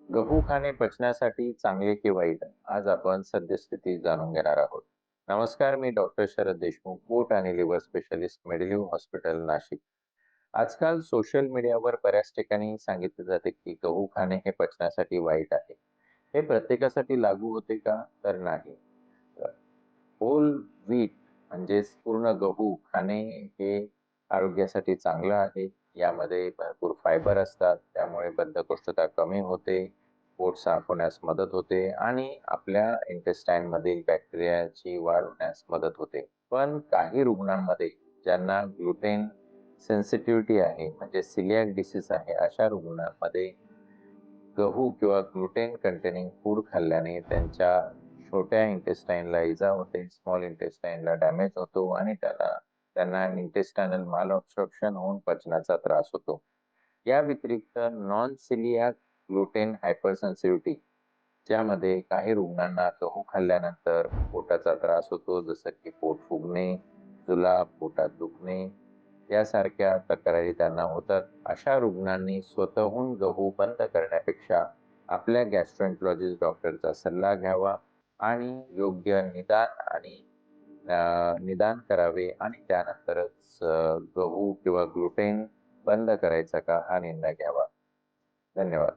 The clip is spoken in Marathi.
गहू खाणे पचनासाठी चांगले की वाईट? आज आपण सद्यस्थिती जाणून घेणार आहोत. नमस्कार, मी डॉक्टर शरद देशमुख, पोट आणि लिव्हर स्पेशालिस्ट, मेडिलिव्ह हॉस्पिटल, नाशिक. आजकाल सोशल मीडियावर बऱ्याच ठिकाणी सांगितले जाते की गहू खाणे हे पचनासाठी वाईट आहे. हे प्रत्येकासाठी लागू होते का? तर नाही. होल व्हीट म्हणजेच पूर्ण गहू खाणे हे आरोग्यासाठी चांगलं आहे. यामध्ये भरपूर फायबर असतात. त्यामुळे बद्धकोष्ठता कमी होते, पोट साफ होण्यास मदत होते आणि आपल्या इंटेस्टाईनमधील बॅक्टेरियाची वाढ होण्यास मदत होते. पण काही रुग्णांमध्ये ज्यांना ग्लुटेन सेन्सिटिव्हिटी आहे, म्हणजे सिलियाक डिसीज आहे, अशा रुग्णांमध्ये गहू किंवा ग्लुटेन कंटेनिंग फूड खाल्ल्याने त्यांच्या छोट्या इंटेस्टाइनला इजा होते, स्मॉल इंटेस्टाइनला डॅमेज होतो आणि त्यांना इंटेस्टायनल माल ऑब्स्ट्रक्शन होऊन पचनाचा त्रास होतो. या व्यतिरिक्त नॉन सिलियाक ग्लुटेन हायपरसेन्सिटिव्हिटी, ज्यामध्ये काही रुग्णांना गहू खाल्ल्यानंतर पोटाचा त्रास होतो, जसं की पोट फुगणे, जुलाब, पोटात दुखणे यासारख्या तक्रारी त्यांना होतात. अशा रुग्णांनी स्वतःहून गहू बंद करण्यापेक्षा आपल्या गॅस्ट्रोएंटरोलॉजिस्ट डॉक्टरचा सल्ला घ्यावा आणि योग्य निदान करावे आणि त्यानंतरच गहू किंवा ग्लुटेन बंद करायचा का हा निर्णय घ्यावा. धन्यवाद.